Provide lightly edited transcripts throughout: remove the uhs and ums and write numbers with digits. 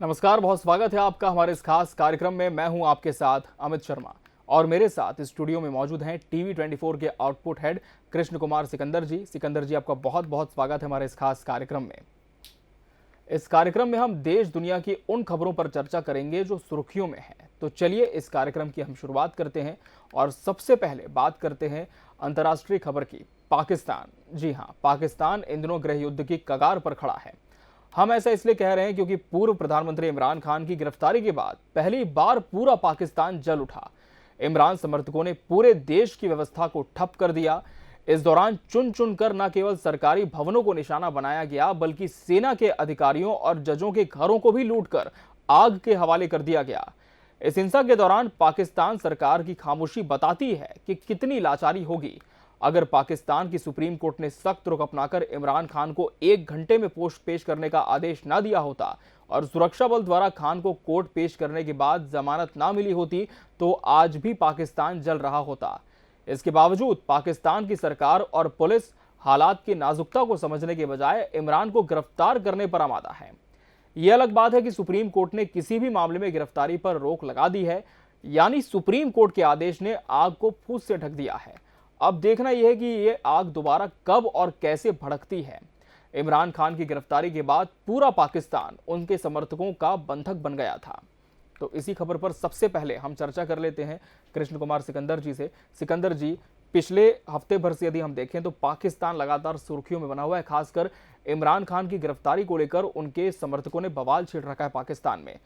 नमस्कार, बहुत स्वागत है आपका हमारे इस खास कार्यक्रम में। मैं हूं आपके साथ अमित शर्मा और मेरे साथ स्टूडियो में मौजूद हैं टीवी 24 के आउटपुट हेड कृष्ण कुमार सिकंदर जी। सिकंदर जी, आपका बहुत बहुत स्वागत है हमारे इस खास कार्यक्रम में। इस कार्यक्रम में हम देश दुनिया की उन खबरों पर चर्चा करेंगे जो सुर्खियों में हैं। तो चलिए इस कार्यक्रम की हम शुरुआत करते हैं और सबसे पहले बात करते हैं अंतर्राष्ट्रीय खबर की। पाकिस्तान, जी हाँ, पाकिस्तान इन दिनों गृह युद्ध की कगार पर खड़ा है। हम ऐसा इसलिए कह रहे हैं क्योंकि पूर्व प्रधानमंत्री इमरान खान की गिरफ्तारी के बाद पहली बार पूरा पाकिस्तान जल उठा। इमरान समर्थकों ने पूरे देश की व्यवस्था को ठप कर दिया। इस दौरान चुन चुन कर न केवल सरकारी भवनों को निशाना बनाया गया, बल्कि सेना के अधिकारियों और जजों के घरों को भी लूटकर आग के हवाले कर दिया गया। इस हिंसा के दौरान पाकिस्तान सरकार की खामोशी बताती है कि कितनी लाचारी होगी। अगर पाकिस्तान की सुप्रीम कोर्ट ने सख्त रुख अपनाकर इमरान खान को 1 घंटे में पोस्ट पेश करने का आदेश न दिया होता और सुरक्षा बल द्वारा खान को कोर्ट पेश करने के बाद जमानत ना मिली होती, तो आज भी पाकिस्तान जल रहा होता। इसके बावजूद पाकिस्तान की सरकार और पुलिस हालात की नाजुकता को समझने के बजाय इमरान को गिरफ्तार करने पर आमादा है। यह अलग बात है कि सुप्रीम कोर्ट ने किसी भी मामले में गिरफ्तारी पर रोक लगा दी है, यानी सुप्रीम कोर्ट के आदेश ने आग को फूस से ढक दिया है। अब देखना यह है कि यह आग दोबारा कब और कैसे भड़कती है। इमरान खान की गिरफ्तारी के बाद पूरा पाकिस्तान उनके समर्थकों का बंधक बन गया था। तो इसी खबर पर सबसे पहले हम चर्चा कर लेते हैं कृष्ण कुमार सिकंदर जी से। सिकंदर जी, पिछले हफ्ते भर से यदि हम देखें तो पाकिस्तान लगातार सुर्खियों में बना हुआ है। खासकर इमरान खान की गिरफ्तारी को लेकर उनके समर्थकों ने बवाल छेड़ रखा है पाकिस्तान में।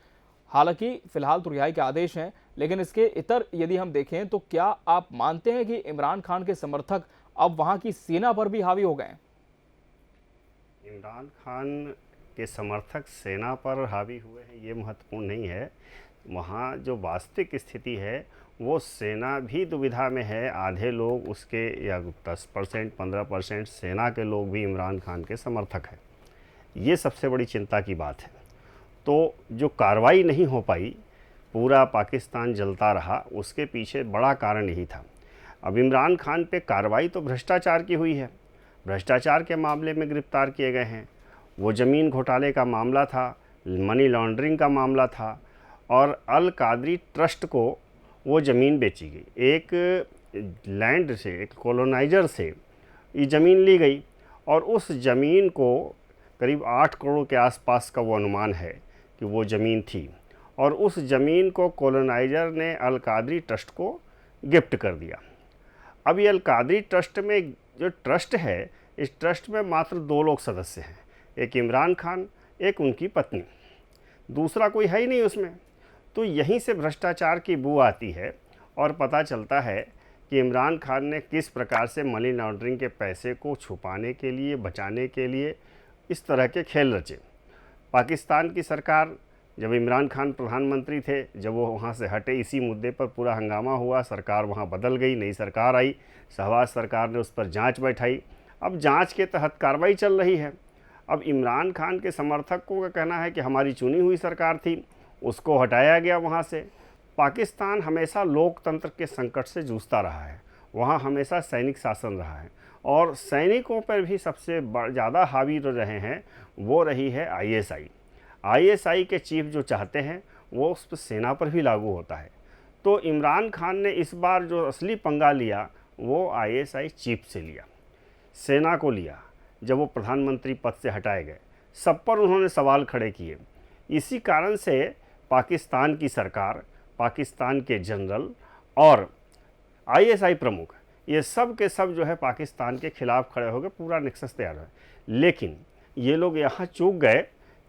हालांकि फिलहाल तो रिहाई के आदेश हैं, लेकिन इसके इतर यदि हम देखें तो क्या आप मानते हैं कि इमरान खान के समर्थक अब वहां की सेना पर भी हावी हो गए? इमरान खान के समर्थक सेना पर हावी हुए हैं ये महत्वपूर्ण नहीं है। वहाँ जो वास्तविक स्थिति है वो सेना भी दुविधा में है। आधे लोग उसके या 10% 15% सेना के लोग भी इमरान खान के समर्थक हैं। ये सबसे बड़ी चिंता की बात है। तो जो कार्रवाई नहीं हो पाई, पूरा पाकिस्तान जलता रहा, उसके पीछे बड़ा कारण यही था। अब इमरान खान पे कार्रवाई तो भ्रष्टाचार की हुई है, भ्रष्टाचार के मामले में गिरफ्तार किए गए हैं। वो ज़मीन घोटाले का मामला था, मनी लॉन्ड्रिंग का मामला था और अल कादरी ट्रस्ट को वो ज़मीन बेची गई। एक लैंड से, एक कॉलोनाइजर से ये ज़मीन ली गई और उस ज़मीन को करीब 8 करोड़ के आसपास का वो अनुमान है कि वो ज़मीन थी और उस ज़मीन को कॉलोनाइजर ने अल कादरी ट्रस्ट को गिफ्ट कर दिया। अब ये अल कादरी ट्रस्ट में जो ट्रस्ट है, इस ट्रस्ट में मात्र 2 लोग सदस्य हैं, एक इमरान खान, एक उनकी पत्नी, दूसरा कोई है ही नहीं उसमें। तो यहीं से भ्रष्टाचार की बू आती है और पता चलता है कि इमरान खान ने किस प्रकार से मनी लॉन्ड्रिंग के पैसे को छुपाने के लिए, बचाने के लिए इस तरह के खेल रचे। पाकिस्तान की सरकार, जब इमरान खान प्रधानमंत्री थे, जब वो वहाँ से हटे, इसी मुद्दे पर पूरा हंगामा हुआ। सरकार वहाँ बदल गई, नई सरकार आई, शहबाज सरकार ने उस पर जांच बैठाई। अब जांच के तहत कार्रवाई चल रही है। अब इमरान खान के समर्थकों का कहना है कि हमारी चुनी हुई सरकार थी, उसको हटाया गया वहाँ से। पाकिस्तान हमेशा लोकतंत्र के संकट से जूझता रहा है, वहाँ हमेशा सैनिक शासन रहा है और सैनिकों पर भी सबसे ज़्यादा हावी जो रहे हैं वो रही है आईएसआई। आईएसआई के चीफ जो चाहते हैं वो उस पर सेना पर भी लागू होता है। तो इमरान खान ने इस बार जो असली पंगा लिया वो आईएसआई चीफ से लिया, सेना को लिया। जब वो प्रधानमंत्री पद से हटाए गए, सब पर उन्होंने सवाल खड़े किए। इसी कारण से पाकिस्तान की सरकार, पाकिस्तान के जनरल और आईएसआई प्रमुख, ये सब के सब जो है पाकिस्तान के खिलाफ खड़े हो गए, पूरा नेक्सस तैयार है। लेकिन ये लोग यहाँ चूक गए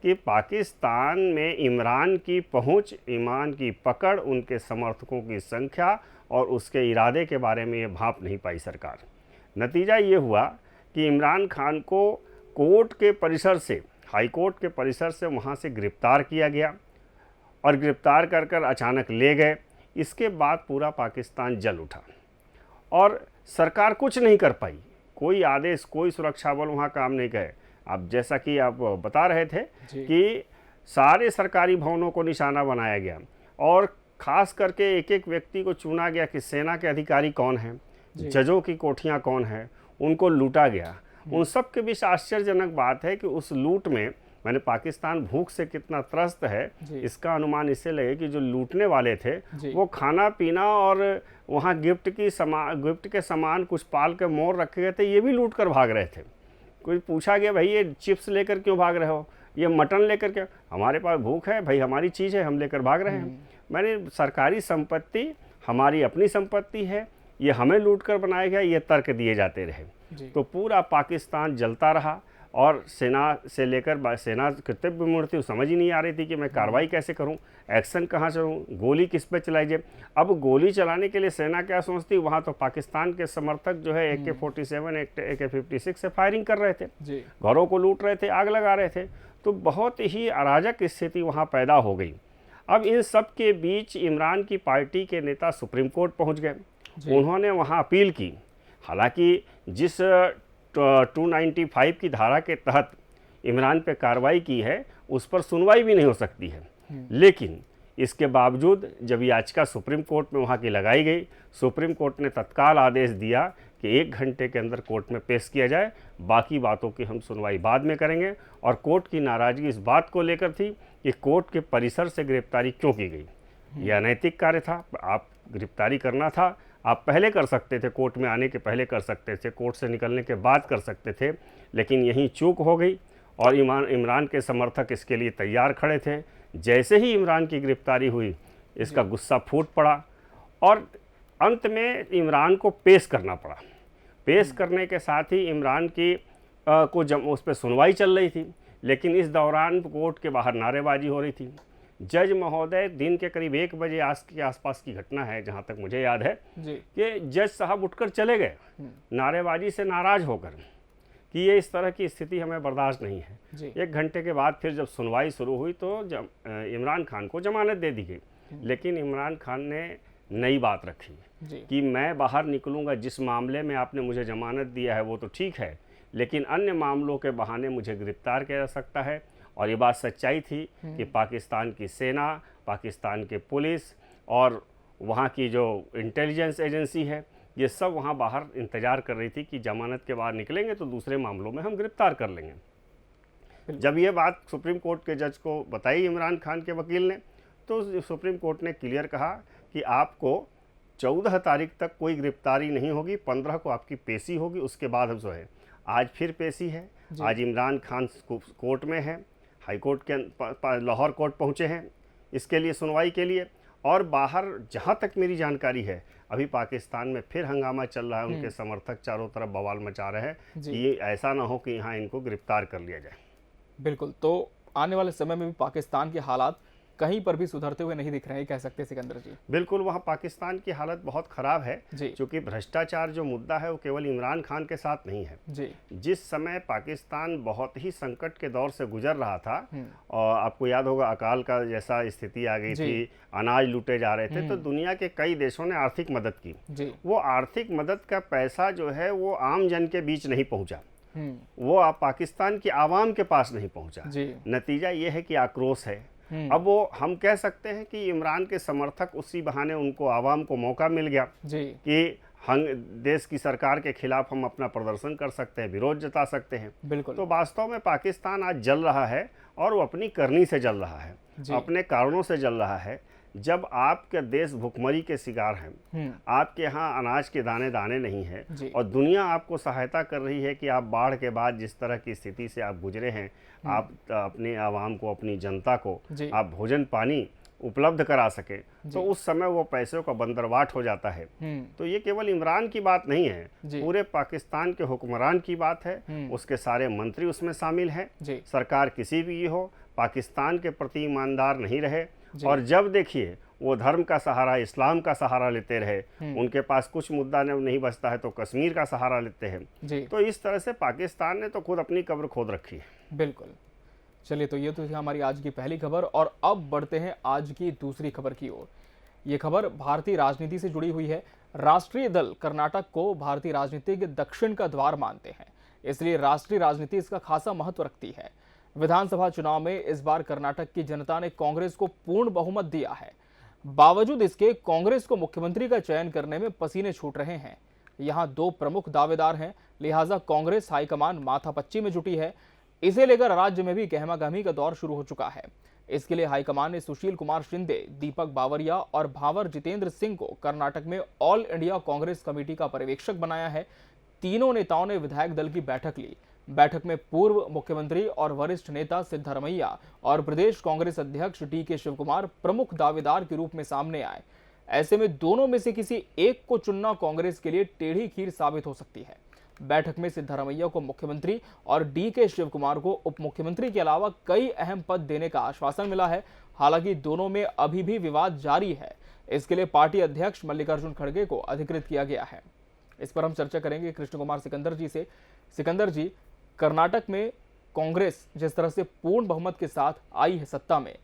कि पाकिस्तान में इमरान की पहुँच, ईमान की पकड़, उनके समर्थकों की संख्या और उसके इरादे के बारे में ये भांप नहीं पाई सरकार। नतीजा ये हुआ कि इमरान खान को कोर्ट के परिसर से, हाई कोर्ट के परिसर से वहाँ से गिरफ्तार किया गया और गिरफ्तार कर कर अचानक ले गए। इसके बाद पूरा पाकिस्तान जल उठा और सरकार कुछ नहीं कर पाई, कोई आदेश, कोई सुरक्षा बल वहाँ काम नहीं गए। अब जैसा कि आप बता रहे थे कि सारे सरकारी भवनों को निशाना बनाया गया और ख़ास करके एक एक व्यक्ति को चुना गया कि सेना के अधिकारी कौन हैं, जजों की कोठियाँ कौन हैं, उनको लूटा गया। उन सब के बीच आश्चर्यजनक बात है कि उस लूट में मैंने पाकिस्तान भूख से कितना त्रस्त है जी। इसका अनुमान इससे लगे कि जो लूटने वाले थे जी। वो खाना पीना और वहाँ गिफ्ट के सामान कुछ पाल के मोर रखे गए थे, ये भी लूट कर भाग रहे थे। कोई पूछा गया भाई ये चिप्स लेकर क्यों भाग रहे हो, ये मटन लेकर क्यों, हमारे पास भूख है भाई, हमारी चीज़ है, हम लेकर भाग रहे हैं। मैंने सरकारी संपत्ति हमारी अपनी संपत्ति है, ये हमें लूट कर बनाया गया, ये तर्क दिए जाते रहे। तो पूरा पाकिस्तान जलता रहा और सेना से लेकर सेना कृतज्ञ मूर्ति समझ ही नहीं आ रही थी कि मैं कार्रवाई कैसे करूं, एक्शन कहां से लूं, गोली किस पे चलाई जाए। अब गोली चलाने के लिए सेना क्या सोचती, वहां तो पाकिस्तान के समर्थक जो है AK-47 AK-56 से फायरिंग कर रहे थे, घरों को लूट रहे थे, आग लगा रहे थे। तो बहुत ही अराजक स्थिति वहाँ पैदा हो गई। अब इन सब के बीच इमरान की पार्टी के नेता सुप्रीम कोर्ट पहुँच गए, उन्होंने वहाँ अपील की। हालांकि जिस 295 की धारा के तहत इमरान पे कार्रवाई की है उस पर सुनवाई भी नहीं हो सकती है, लेकिन इसके बावजूद जब याचिका सुप्रीम कोर्ट में वहाँ की लगाई गई, सुप्रीम कोर्ट ने तत्काल आदेश दिया कि 1 घंटे के अंदर कोर्ट में पेश किया जाए, बाकी बातों की हम सुनवाई बाद में करेंगे। और कोर्ट की नाराज़गी इस बात को लेकर थी कि कोर्ट के परिसर से गिरफ्तारी क्यों की गई। यह अनैतिक कार्य था, आप गिरफ्तारी करना था आप पहले कर सकते थे, कोर्ट में आने के पहले कर सकते थे, कोर्ट से निकलने के बाद कर सकते थे, लेकिन यहीं चूक हो गई और इमरान के समर्थक इसके लिए तैयार खड़े थे। जैसे ही इमरान की गिरफ्तारी हुई इसका गुस्सा फूट पड़ा और अंत में इमरान को पेश करना पड़ा। पेश करने के साथ ही इमरान की उस पर सुनवाई चल रही थी, लेकिन इस दौरान कोर्ट के बाहर नारेबाजी हो रही थी। जज महोदय, दिन के करीब 1 बजे के आसपास की घटना है जहाँ तक मुझे याद है कि जज साहब उठकर चले गए नारेबाजी से नाराज़ होकर कि ये इस तरह की स्थिति हमें बर्दाश्त नहीं है। 1 घंटे के बाद फिर जब सुनवाई शुरू हुई तो इमरान खान को जमानत दे दी गई, लेकिन इमरान खान ने नई बात रखी कि मैं बाहर निकलूँगा, जिस मामले में आपने मुझे जमानत दिया है वो तो ठीक है, लेकिन अन्य मामलों के बहाने मुझे गिरफ्तार किया जा सकता है। और ये बात सच्चाई थी कि पाकिस्तान की सेना, पाकिस्तान के पुलिस और वहाँ की जो इंटेलिजेंस एजेंसी है, ये सब वहाँ बाहर इंतज़ार कर रही थी कि जमानत के बाहर निकलेंगे तो दूसरे मामलों में हम गिरफ्तार कर लेंगे। जब ये बात सुप्रीम कोर्ट के जज को बताई इमरान खान के वकील ने, तो सुप्रीम कोर्ट ने क्लियर कहा कि आपको 14 तारीख तक कोई गिरफ्तारी नहीं होगी, 15 को आपकी पेशी होगी, उसके बाद हम जो है आज फिर पेशी है। आज इमरान खान कोर्ट में है, हाई कोर्ट के लाहौर कोर्ट पहुँचे हैं इसके लिए सुनवाई के लिए। और बाहर जहाँ तक मेरी जानकारी है अभी पाकिस्तान में फिर हंगामा चल रहा है, उनके समर्थक चारों तरफ बवाल मचा रहे हैं कि ये ऐसा ना हो कि यहाँ इनको गिरफ्तार कर लिया जाए। बिल्कुल, तो आने वाले समय में भी पाकिस्तान के हालात कहीं पर भी सुधरते हुए नहीं दिख रहे हैं, कह सकते हैं सिकंदर जी। बिल्कुल, वहाँ पाकिस्तान की हालत बहुत ख़राब है, क्योंकि भ्रष्टाचार जो मुद्दा है वो केवल इमरान खान के साथ नहीं है जी। जिस समय पाकिस्तान बहुत ही संकट के दौर से गुजर रहा था और आपको याद होगा अकाल का जैसा स्थिति आ गई थी, अनाज लूटे जा रहे थे, तो दुनिया के कई देशों ने आर्थिक मदद की। वो आर्थिक मदद का पैसा जो है वो आम जन के बीच नहीं पहुँचा, वो पाकिस्तान की आवाम के पास नहीं पहुँचा। नतीजा ये है कि आक्रोश है। अब वो हम कह सकते हैं कि इमरान के समर्थक उसी बहाने उनको आवाम को मौका मिल गया कि हम देश की सरकार के खिलाफ हम अपना प्रदर्शन कर सकते हैं, विरोध जता सकते हैं। बिल्कुल। तो वास्तव में पाकिस्तान आज जल रहा है और वो अपनी करनी से जल रहा है, अपने कारणों से जल रहा है। जब आपके देश भुखमरी के शिकार हैं, आपके यहाँ अनाज के दाने दाने नहीं है और दुनिया आपको सहायता कर रही है कि आप बाढ़ के बाद जिस तरह की स्थिति से आप गुजरे हैं, आप अपने आवाम को, अपनी जनता को आप भोजन पानी उपलब्ध करा सके, तो उस समय वो पैसों का बंदरवाट हो जाता है। तो ये केवल इमरान की बात नहीं है, पूरे पाकिस्तान के हुक्मरान की बात है, उसके सारे मंत्री उसमें शामिल हैं। सरकार किसी भी हो पाकिस्तान के प्रति ईमानदार नहीं रहे और जब देखिए वो धर्म का सहारा, इस्लाम का सहारा लेते रहे, उनके पास कुछ मुद्दा नहीं बचता है तो कश्मीर का सहारा लेते हैं। तो इस तरह से पाकिस्तान ने तो खुद अपनी कब्र खोद रखी है। बिल्कुल। चलिए, तो ये तो थी हमारी आज की पहली खबर और अब बढ़ते हैं आज की दूसरी खबर की ओर। ये खबर भारतीय राजनीति से जुड़ी हुई है। राष्ट्रीय दल कर्नाटक को भारतीय राजनीति के दक्षिण का द्वार मानते हैं, इसलिए राष्ट्रीय राजनीति इसका खासा महत्व रखती है। विधानसभा चुनाव में इस बार कर्नाटक की जनता ने कांग्रेस को पूर्ण बहुमत दिया है। बावजूद इसके कांग्रेस को मुख्यमंत्री का चयन करने में पसीने छूट रहे हैं। यहाँ 2 प्रमुख दावेदार हैं, लिहाजा कांग्रेस हाईकमान माथापच्ची में जुटी है। इसे लेकर राज्य में भी गहमागहमी का दौर शुरू हो चुका है। इसके लिए हाईकमान ने सुशील कुमार शिंदे, दीपक बावरिया और भावर जितेंद्र सिंह को कर्नाटक में ऑल इंडिया कांग्रेस कमेटी का पर्यवेक्षक बनाया है। तीनों नेताओं ने विधायक दल की बैठक ली। बैठक में पूर्व मुख्यमंत्री और वरिष्ठ नेता सिद्धरमैया और प्रदेश कांग्रेस अध्यक्ष डीके शिवकुमार प्रमुख दावेदार के रूप में सामने आए। ऐसे में दोनों में से किसी एक को चुनना कांग्रेस के लिए टेढ़ी खीर साबित हो सकती है। बैठक में सिद्धरमैया को मुख्यमंत्री और डीके शिवकुमार को उप मुख्यमंत्री के अलावा कई अहम पद देने का आश्वासन मिला है। हालांकि दोनों में अभी भी विवाद जारी है। इसके लिए पार्टी अध्यक्ष मल्लिकार्जुन खड़गे को अधिकृत किया गया है। इस पर हम चर्चा करेंगे कृष्ण कुमार सिकंदर जी से। सिकंदर जी, कर्नाटक में कांग्रेस जिस तरह से पूर्ण बहुमत के साथ आई है सत्ता में,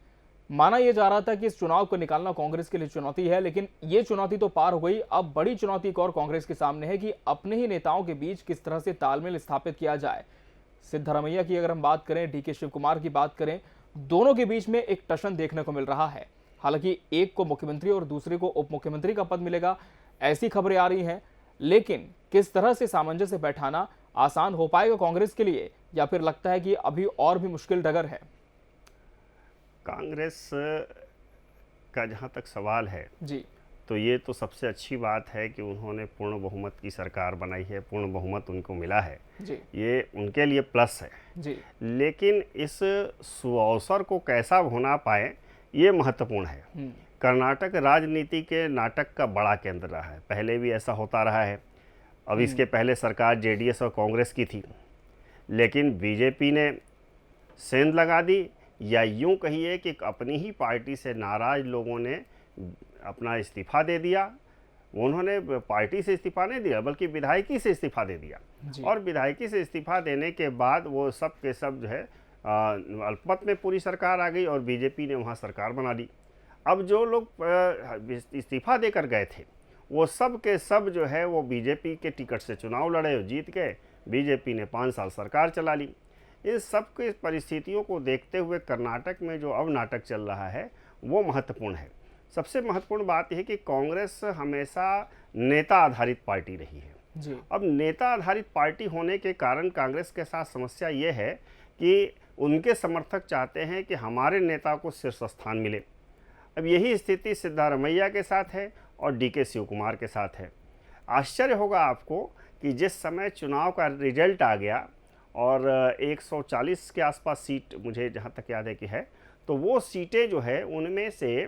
माना यह जा रहा था कि इस चुनाव को निकालना कांग्रेस के लिए चुनौती है, लेकिन ये चुनौती तो पार हो गई। अब बड़ी चुनौती एक और कांग्रेस के सामने है कि अपने ही नेताओं के बीच किस तरह से तालमेल स्थापित किया जाए। सिद्धरमैया की अगर हम बात करें, डीके शिवकुमार की बात करें, दोनों के बीच में एक टशन देखने को मिल रहा है। हालांकि एक को मुख्यमंत्री और दूसरे को उप मुख्यमंत्री का पद मिलेगा, ऐसी खबरें आ रही हैं। लेकिन किस तरह से सामंजस्य बैठाना आसान हो पाएगा कांग्रेस के लिए, या फिर लगता है कि अभी और भी मुश्किल डगर है? कांग्रेस का जहाँ तक सवाल है जी, तो ये तो सबसे अच्छी बात है कि उन्होंने पूर्ण बहुमत की सरकार बनाई है, पूर्ण बहुमत उनको मिला है जी, ये उनके लिए प्लस है जी, लेकिन इस सुअवसर को कैसा भुना पाए ये महत्वपूर्ण है। कर्नाटक राजनीति के नाटक का बड़ा केंद्र रहा है, पहले भी ऐसा होता रहा है। अब इसके पहले सरकार जेडीएस और कांग्रेस की थी, लेकिन बीजेपी ने सेंध लगा दी, या यूं कहिए कि अपनी ही पार्टी से नाराज लोगों ने अपना इस्तीफा दे दिया। उन्होंने पार्टी से इस्तीफा नहीं दिया बल्कि विधायकी से इस्तीफा दे दिया, और विधायकी से इस्तीफा देने के बाद वो सब के सब जो है अल्पमत में पूरी सरकार आ गई और बीजेपी ने वहाँ सरकार बना ली। अब जो लोग इस्तीफा देकर गए थे वो सब के सब जो है वो बीजेपी के टिकट से चुनाव लड़े और जीत गए। बीजेपी ने 5 साल सरकार चला ली। इस सब के परिस्थितियों को देखते हुए कर्नाटक में जो अब नाटक चल रहा है वो महत्वपूर्ण है। सबसे महत्वपूर्ण बात यह है कि कांग्रेस हमेशा नेता आधारित पार्टी रही है जी। अब नेता आधारित पार्टी होने के कारण कांग्रेस के साथ समस्या ये है कि उनके समर्थक चाहते हैं कि हमारे नेता को शीर्ष स्थान मिले। अब यही स्थिति सिद्धरमैया के साथ है और डीके शिवकुमार के साथ है। आश्चर्य होगा आपको कि जिस समय चुनाव का रिजल्ट आ गया और 140 के आसपास सीट मुझे जहाँ तक याद है कि है, तो वो सीटें जो है उनमें से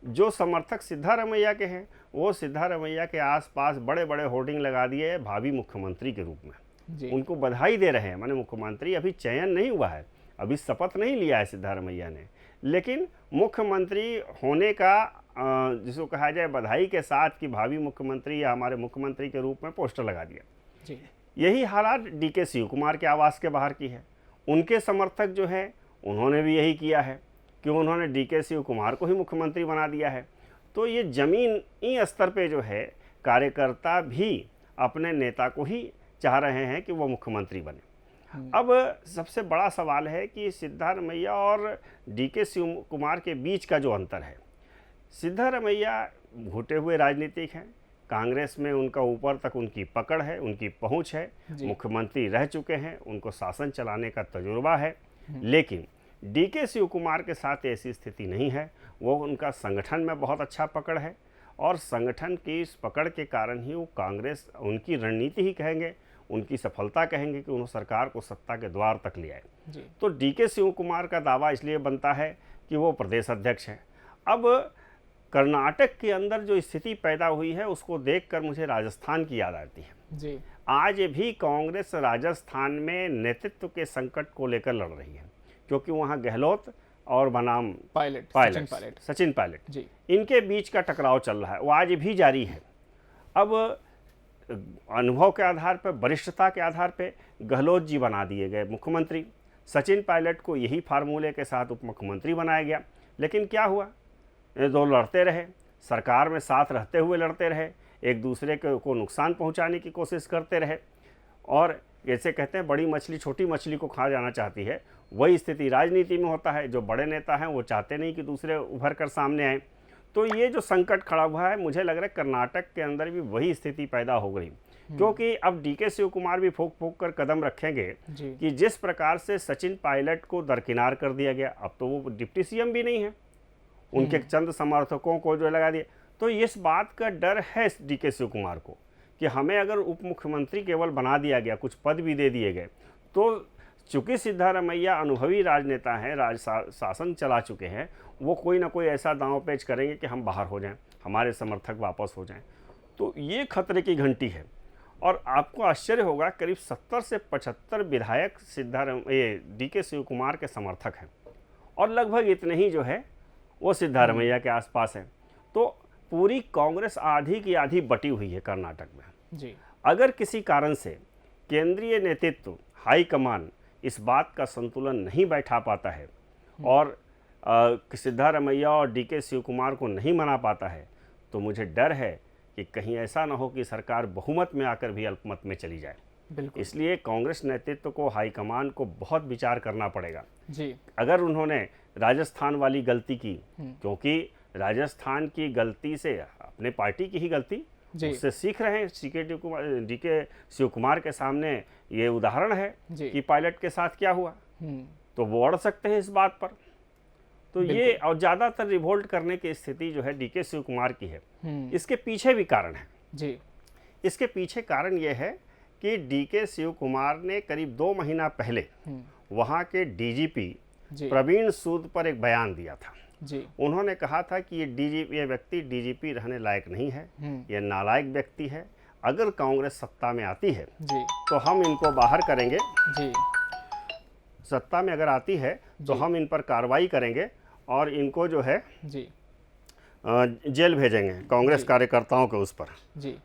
जो समर्थक सिद्धरमैया के हैं वो सिद्धरमैया के आसपास बड़े बड़े होर्डिंग लगा दिए हैं भावी मुख्यमंत्री के रूप में जी। उनको बधाई दे रहे हैं। माने मुख्यमंत्री अभी चयन नहीं हुआ है, अभी शपथ नहीं लिया है सिद्धरमैया ने, लेकिन मुख्यमंत्री होने का जिसको कहा जाए बधाई के साथ कि भावी मुख्यमंत्री या हमारे मुख्यमंत्री के रूप में पोस्टर लगा दिया जी। यही हालात डीके शिवकुमार के आवास के बाहर की है। उनके समर्थक जो है उन्होंने भी यही किया है कि उन्होंने डीके शिवकुमार को ही मुख्यमंत्री बना दिया है। तो ये ज़मीनी स्तर पे जो है कार्यकर्ता भी अपने नेता को ही चाह रहे हैं कि वो मुख्यमंत्री बने। अब सबसे बड़ा सवाल है कि सिद्धरमैया और डीके शिवकुमार के बीच का जो अंतर है, सिद्धरमैया घुटे हुए राजनीतिक हैं, कांग्रेस में उनका ऊपर तक उनकी पकड़ है, उनकी पहुंच है, मुख्यमंत्री रह चुके हैं, उनको शासन चलाने का तजुर्बा है। लेकिन डीके शिवकुमार के साथ ऐसी स्थिति नहीं है। वो उनका संगठन में बहुत अच्छा पकड़ है और संगठन की इस पकड़ के कारण ही वो कांग्रेस उनकी रणनीति ही कहेंगे, उनकी सफलता कहेंगे कि उन्होंने सरकार को सत्ता के द्वार तक ले आए। तो डीके शिवकुमार का दावा इसलिए बनता है कि वो प्रदेश अध्यक्ष हैं। अब कर्नाटक के अंदर जो स्थिति पैदा हुई है उसको देखकर मुझे राजस्थान की याद आती है जी। आज भी कांग्रेस राजस्थान में नेतृत्व के संकट को लेकर लड़ रही है, क्योंकि वहाँ गहलोत और बनाम सचिन पायलट जी। इनके बीच का टकराव चल रहा है, वो आज भी जारी है। अब अनुभव के आधार पर, वरिष्ठता के आधार पर गहलोत जी बना दिए गए मुख्यमंत्री, सचिन पायलट को यही फार्मूले के साथ उप मुख्यमंत्री बनाया गया। लेकिन क्या हुआ, ये दो लड़ते रहे, सरकार में साथ रहते हुए लड़ते रहे, एक दूसरे को नुकसान पहुंचाने की कोशिश करते रहे, और जैसे कहते हैं बड़ी मछली छोटी मछली को खा जाना चाहती है, वही स्थिति राजनीति में होता है। जो बड़े नेता हैं वो चाहते नहीं कि दूसरे उभर कर सामने आए। तो ये जो संकट खड़ा हुआ है, मुझे लग रहा है कर्नाटक के अंदर भी वही स्थिति पैदा हो गई क्योंकि अब डीके शिव कुमार भी फूक फूक कर कदम रखेंगे कि जिस प्रकार से सचिन पायलट को दरकिनार कर दिया गया, अब तो वो डिप्टी सीएम भी नहीं है, उनके चंद समर्थकों को जो लगा दिया, तो इस बात का डर है डीके शिव कुमार को कि हमें अगर उप मुख्यमंत्री केवल बना दिया गया, कुछ पद भी दे दिए गए, तो चूंकि सिद्धारमैया अनुभवी राजनेता हैं, शासन चला चुके हैं, वो कोई ना कोई ऐसा दांव पेच करेंगे कि हम बाहर हो जाएं, हमारे समर्थक वापस हो जाएं। तो ये खतरे की घंटी है। और आपको आश्चर्य होगा, करीब 70 से 75 विधायक डीके शिव कुमार के समर्थक हैं और लगभग इतने ही जो है वो सिद्धारमैया के आसपास हैं। तो पूरी कांग्रेस आधी की आधी बटी हुई है कर्नाटक में जी। अगर किसी कारण से केंद्रीय नेतृत्व हाईकमान इस बात का संतुलन नहीं बैठा पाता है और सिद्धारमैया और डीके शिव कुमार को नहीं मना पाता है, तो मुझे डर है कि कहीं ऐसा ना हो कि सरकार बहुमत में आकर भी अल्पमत में चली जाए। इसलिए कांग्रेस नेतृत्व को, हाईकमान को बहुत विचार करना पड़ेगा जी। अगर उन्होंने राजस्थान वाली गलती की, क्योंकि राजस्थान की गलती से अपने पार्टी की ही गलती, उससे सीख रहे हैं। डीके शिव कुमार के सामने ये उदाहरण है कि पायलट के साथ क्या हुआ, तो वो अड़ सकते हैं इस बात पर। तो ये और ज़्यादातर रिवोल्ट करने की स्थिति जो है डीके शिव कुमार की है। इसके पीछे भी कारण है जी। इसके पीछे कारण ये है कि डीके शिव कुमार ने करीब 2 महीना पहले वहाँ के डीजीपी प्रवीण सूद पर एक बयान दिया था जी। उन्होंने कहा था कि ये व्यक्ति डीजीपी रहने लायक नहीं है, ये नालायक व्यक्ति है, अगर कांग्रेस सत्ता में आती है जी, तो हम इनको बाहर करेंगे जी। सत्ता में अगर आती है तो हम इन पर कार्रवाई करेंगे और इनको जो है जी जेल भेजेंगे, कांग्रेस कार्यकर्ताओं के उस पर जी।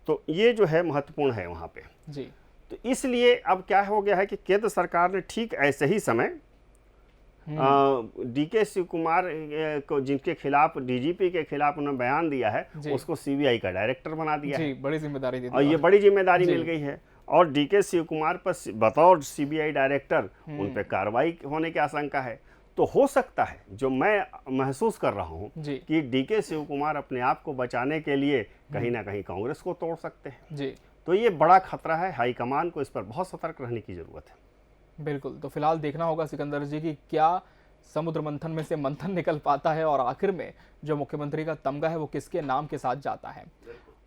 तो ये जो है महत्वपूर्ण है वहाँ पे जी। तो इसलिए अब क्या हो गया है कि केंद्र सरकार ने ठीक ऐसे ही समय डीके शिव कुमार को, जिनके खिलाफ डीजीपी के खिलाफ उन्होंने बयान दिया है, उसको सीबीआई का डायरेक्टर बना दिया है। बड़ी जिम्मेदारी दी और ये बड़ी जिम्मेदारी मिल गई है। और डीके शिव कुमार पर बतौर सीबीआई डायरेक्टर उन पर कार्रवाई होने की आशंका है। तो हो सकता है, जो मैं महसूस कर रहा हूँ, कि डीके शिव कुमार अपने आप को बचाने के लिए कहीं ना कहीं कांग्रेस को तोड़ सकते हैं जी। तो ये बड़ा खतरा है, हाईकमान को इस पर बहुत सतर्क रहने की जरूरत है। बिल्कुल। तो फिलहाल देखना होगा सिकंदर जी कि क्या समुद्र मंथन में से मंथन निकल पाता है और आखिर में जो मुख्यमंत्री का तमगा है वो किसके नाम के साथ जाता है।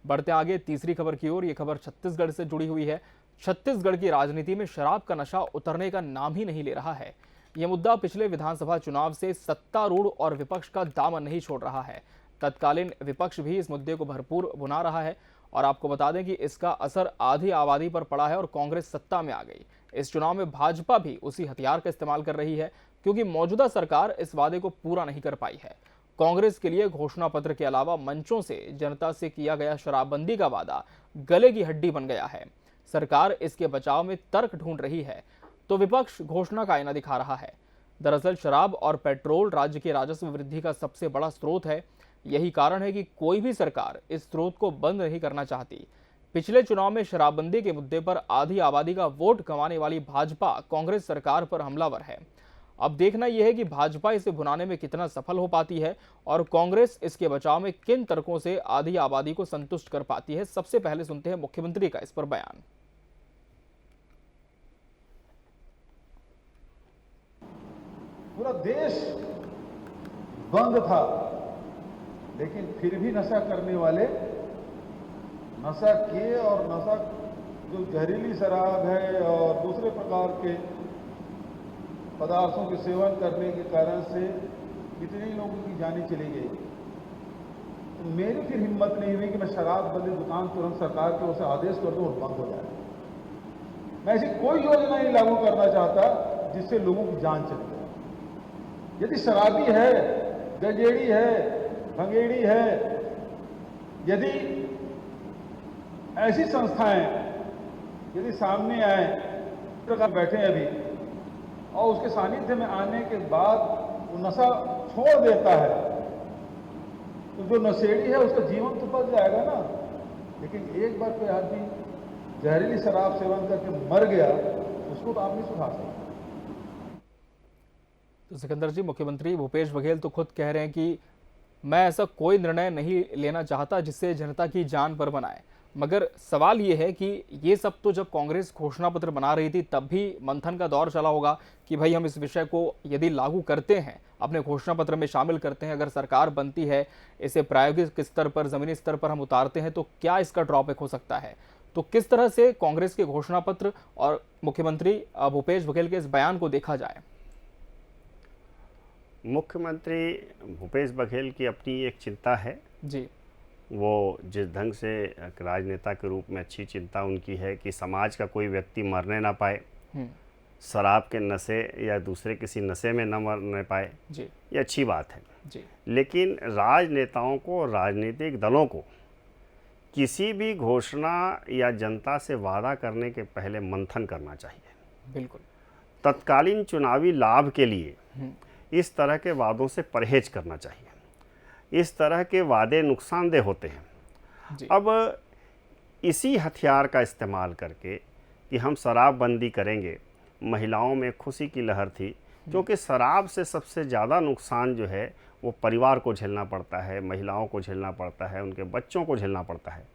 बढ़ते आगे तीसरी खबर की ओर। ये खबर छत्तीसगढ़ से जुड़ी हुई है। छत्तीसगढ़ की राजनीति में शराब का नशा उतरने का नाम ही नहीं ले रहा है। यह मुद्दा पिछले विधानसभा चुनाव से सत्तारूढ़ और विपक्ष का दामन नहीं छोड़ रहा है। तत्कालीन विपक्ष भी इस मुद्दे को भरपूर भुना रहा है और आपको बता दें कि इसका असर आधी आबादी पर पड़ा है और कांग्रेस सत्ता में आ गई। इस चुनाव में भाजपा भी उसी हथियार का इस्तेमाल कर रही है, क्योंकि मौजूदा सरकार इस वादे को पूरा नहीं कर पाई है। कांग्रेस के लिए घोषणा पत्र के अलावा मंचों से जनता से किया गया शराबबंदी का वादा गले की हड्डी बन गया है। सरकार इसके बचाव में तर्क ढूंढ रही है तो विपक्ष घोषणा का आईना दिखा रहा है। दरअसल शराब और पेट्रोल राज्य के राजस्व वृद्धि का सबसे बड़ा स्रोत है। यही कारण है कि कोई भी सरकार इस स्रोत को बंद नहीं करना चाहती। पिछले चुनाव में शराबबंदी के मुद्दे पर आधी आबादी का वोट गंवाने वाली भाजपा कांग्रेस सरकार पर हमलावर है। अब देखना यह है कि भाजपा इसे भुनाने में कितना सफल हो पाती है और कांग्रेस इसके बचाव में किन तर्कों से आधी आबादी को संतुष्ट कर पाती है। सबसे पहले सुनते हैं मुख्यमंत्री का इस पर बयान। पूरा देश बंद था, लेकिन फिर भी नशा करने वाले नशा किए और नशा जो जहरीली शराब है और दूसरे प्रकार के पदार्थों के सेवन करने के कारण से कितने लोगों की जानें चली गई। तो मेरी फिर हिम्मत नहीं हुई कि मैं शराब बंदी दुकान तुरंत सरकार की ओर से आदेश कर दूं और बंद हो जाए। मैं ऐसी कोई योजना नहीं लागू करना चाहता जिससे लोगों की जान चली जाए। यदि शराबी है, गजेड़ी है, भंगेड़ी है, यदि ऐसी संस्थाएं यदि सामने आए, प्रकार बैठे हैं अभी, और उसके सानिध्य में आने के बाद वो नशा छोड़ देता है, तो जो नशेड़ी है उसका जीवन तो बच जाएगा ना। लेकिन एक बार कोई आदमी जहरीली शराब सेवन करके मर गया, उसको तो आप नहीं सुधार सकते। तो सिकंदर जी, मुख्यमंत्री भूपेश बघेल तो खुद कह रहे हैं कि मैं ऐसा कोई निर्णय नहीं लेना चाहता जिससे जनता की जान पर बनाए। मगर सवाल ये है कि ये सब तो जब कांग्रेस घोषणा पत्र बना रही थी तब भी मंथन का दौर चला होगा कि भाई हम इस विषय को यदि लागू करते हैं, अपने घोषणा पत्र में शामिल करते हैं, अगर सरकार बनती है, इसे प्रायोगिक स्तर पर, जमीनी स्तर पर हम उतारते हैं तो क्या इसका ड्रॉबैक हो सकता है। तो किस तरह से कांग्रेस के घोषणा पत्र और मुख्यमंत्री भूपेश बघेल के इस बयान को देखा जाए। मुख्यमंत्री भूपेश बघेल की अपनी एक चिंता है जी। वो जिस ढंग से एक राजनेता के रूप में अच्छी चिंता उनकी है कि समाज का कोई व्यक्ति मरने ना पाए, शराब के नशे या दूसरे किसी नशे में न मरने पाए, जी। ये अच्छी बात है जी। लेकिन राजनेताओं को, राजनीतिक दलों को किसी भी घोषणा या जनता से वादा करने के पहले मंथन करना चाहिए। बिल्कुल। तत्कालीन चुनावी लाभ के लिए इस तरह के वादों से परहेज करना चाहिए। इस तरह के वादे नुकसानदेह होते हैं। जी। अब इसी हथियार का इस्तेमाल करके कि हम शराबबंदी करेंगे, महिलाओं में खुशी की लहर थी, क्योंकि शराब से सबसे ज़्यादा नुकसान जो है वो परिवार को झेलना पड़ता है, महिलाओं को झेलना पड़ता है, उनके बच्चों को झेलना पड़ता है।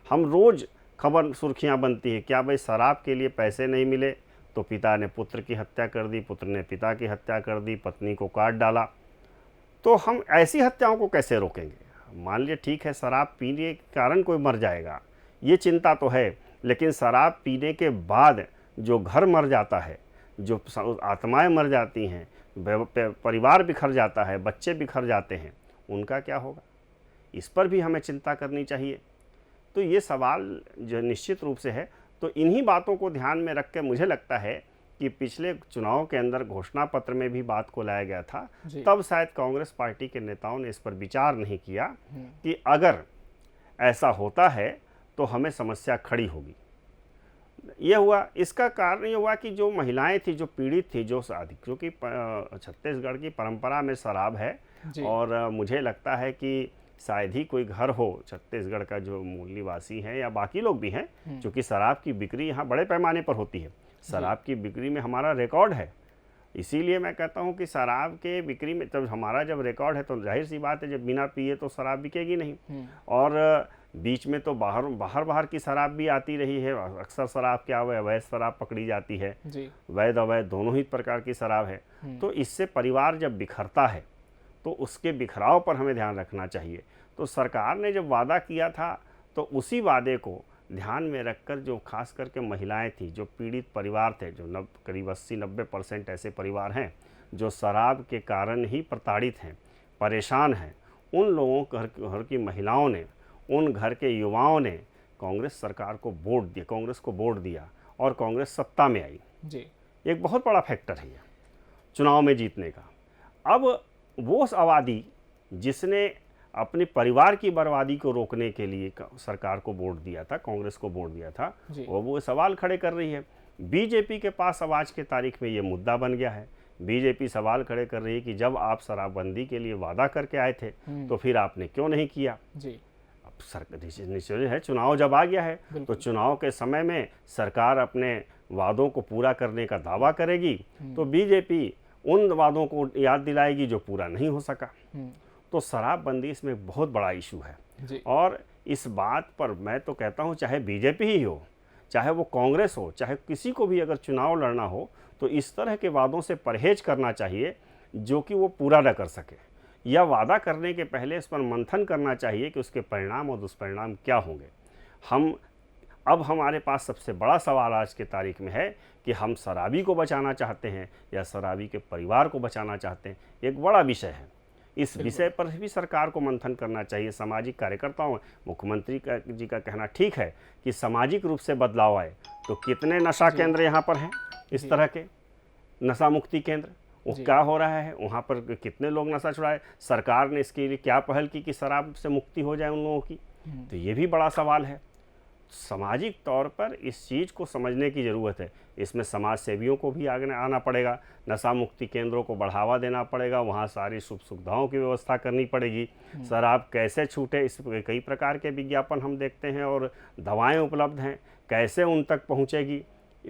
हम रोज़ खबर सुर्खियां बनती है, क्या भाई शराब के लिए पैसे नहीं मिले तो पिता ने पुत्र की हत्या कर दी, पुत्र ने पिता की हत्या कर दी, पत्नी को काट डाला। तो हम ऐसी हत्याओं को कैसे रोकेंगे। मान लीजिए ठीक है, शराब पीने के कारण कोई मर जाएगा, ये चिंता तो है, लेकिन शराब पीने के बाद जो घर मर जाता है, जो आत्माएं मर जाती हैं, परिवार बिखर जाता है, बच्चे बिखर जाते हैं, उनका क्या होगा, इस पर भी हमें चिंता करनी चाहिए। तो ये सवाल जो निश्चित रूप से है, तो इन्हीं बातों को ध्यान में रख के मुझे लगता है कि पिछले चुनाव के अंदर घोषणा पत्र में भी बात को लाया गया था, तब शायद कांग्रेस पार्टी के नेताओं ने इस पर विचार नहीं किया कि अगर ऐसा होता है तो हमें समस्या खड़ी होगी। यह हुआ, इसका कारण ये हुआ कि जो महिलाएं थी, जो पीड़ित थी, जो शादी, क्योंकि छत्तीसगढ़ की परंपरा में शराब है और मुझे लगता है कि शायद ही कोई घर हो छत्तीसगढ़ का जो मूल निवासी है या बाकी लोग भी हैं, क्योंकि शराब की बिक्री यहाँ बड़े पैमाने पर होती है। शराब की बिक्री में हमारा रिकॉर्ड है, इसीलिए मैं कहता हूँ कि शराब के बिक्री में जब रिकॉर्ड है तो जाहिर सी बात है, जब बिना पिए तो शराब बिकेगी नहीं। और बीच में तो बाहर की शराब भी आती रही है, अक्सर शराब क्या हुआ, अवैध शराब पकड़ी जाती है, वैध अवैध दोनों ही प्रकार की शराब है। तो इससे परिवार जब बिखरता है तो उसके बिखराव पर हमें ध्यान रखना चाहिए। तो सरकार ने जब वादा किया था तो उसी वादे को ध्यान में रखकर, जो खास करके महिलाएं थी, जो पीड़ित परिवार थे, जो करीब 80-90% ऐसे परिवार हैं जो शराब के कारण ही प्रताड़ित हैं, परेशान हैं, उन लोगों घर की महिलाओं ने, उन घर के युवाओं ने कांग्रेस सरकार को वोट दिया, कांग्रेस को वोट दिया और कांग्रेस सत्ता में आई। जी। एक बहुत बड़ा फैक्टर है चुनाव में जीतने का। अब वो आबादी जिसने अपने परिवार की बर्बादी को रोकने के लिए सरकार को वोट दिया था, कांग्रेस को वोट दिया था, वो सवाल खड़े कर रही है। बीजेपी के पास अब आज के तारीख में ये मुद्दा बन गया है। बीजेपी सवाल खड़े कर रही है कि जब आप शराबबंदी के लिए वादा करके आए थे तो फिर आपने क्यों नहीं किया। अब सरकार है, चुनाव जब आ गया है तो चुनाव के समय में सरकार अपने वादों को पूरा करने का दावा करेगी, तो बीजेपी उन वादों को याद दिलाएगी जो पूरा नहीं हो सका। तो शराबबंदी इसमें एक बहुत बड़ा इशू है। और इस बात पर मैं तो कहता हूँ, चाहे बीजेपी ही हो, चाहे वो कांग्रेस हो, चाहे किसी को भी अगर चुनाव लड़ना हो, तो इस तरह के वादों से परहेज करना चाहिए जो कि वो पूरा न कर सके, या वादा करने के पहले इस पर मंथन करना चाहिए कि उसके परिणाम और दुष्परिणाम क्या होंगे। अब हमारे पास सबसे बड़ा सवाल आज के तारीख में है कि हम शराबी को बचाना चाहते हैं या शराबी के परिवार को बचाना चाहते हैं। एक बड़ा विषय है, इस विषय पर भी सरकार को मंथन करना चाहिए। सामाजिक कार्यकर्ताओं, मुख्यमंत्री जी का कहना ठीक है कि सामाजिक रूप से बदलाव आए, तो कितने नशा केंद्र यहाँ पर हैं, इस तरह के नशा मुक्ति केंद्र, वो क्या हो रहा है, वहाँ पर कितने लोग नशा छुड़ाए, सरकार ने इसके लिए क्या पहल की कि शराब से मुक्ति हो जाए उन लोगों की। तो ये भी बड़ा सवाल है। सामाजिक तौर पर इस चीज़ को समझने की ज़रूरत है। इसमें समाज सेवियों को भी आगे आना पड़ेगा, नशा मुक्ति केंद्रों को बढ़ावा देना पड़ेगा, वहाँ सारी सुख सुविधाओं की व्यवस्था करनी पड़ेगी। शराब कैसे छूटे, इस कई प्रकार के विज्ञापन हम देखते हैं और दवाएं उपलब्ध हैं, कैसे उन तक पहुँचेगी,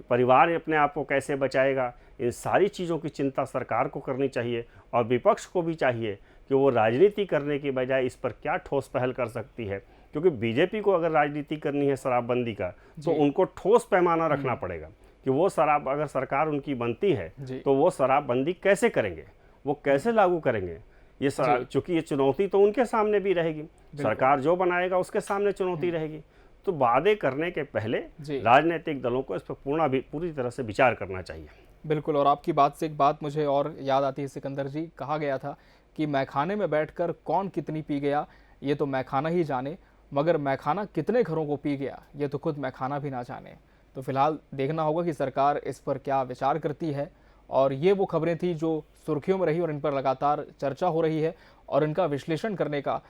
परिवार अपने आप को कैसे बचाएगा, इन सारी चीज़ों की चिंता सरकार को करनी चाहिए। और विपक्ष को भी चाहिए कि वो राजनीति करने की बजाय इस पर क्या ठोस पहल कर सकती है क्योंकि बीजेपी को अगर राजनीति करनी है शराबबंदी का तो उनको ठोस पैमाना रखना पड़ेगा कि वो शराब अगर सरकार उनकी बनती है तो वो शराबबंदी कैसे करेंगे, वो कैसे लागू करेंगे। ये चूंकि ये चुनौती तो उनके सामने भी रहेगी, सरकार जो बनाएगा उसके सामने चुनौती रहेगी। तो वादे करने के पहले राजनीतिक दलों को इस पर पूरी तरह से विचार करना चाहिए। बिल्कुल। और आपकी बात से एक बात मुझे और याद आती है सिकंदर जी, कहा गया था कि मैखाने में बैठकर कौन कितनी पी गया ये तो मैखाना ही जाने, मगर मैखाना कितने घरों को पी गया ये तो खुद मैखाना भी ना जाने। तो फिलहाल देखना होगा कि सरकार इस पर क्या विचार करती है। और ये वो खबरें थी जो सुर्खियों में रही और इन पर लगातार चर्चा हो रही है और इनका विश्लेषण करने का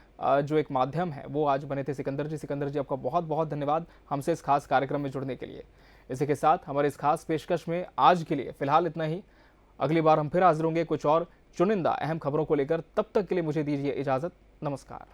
जो एक माध्यम है वो आज बने थे सिकंदर जी। सिकंदर जी, आपका बहुत बहुत धन्यवाद हमसे इस खास कार्यक्रम में जुड़ने के लिए। इसी के साथ हमारे इस खास पेशकश में आज के लिए फिलहाल इतना ही। अगली बार हम फिर हाजिर होंगे कुछ और चुनिंदा अहम खबरों को लेकर। तब तक के लिए मुझे दीजिए इजाज़त। नमस्कार।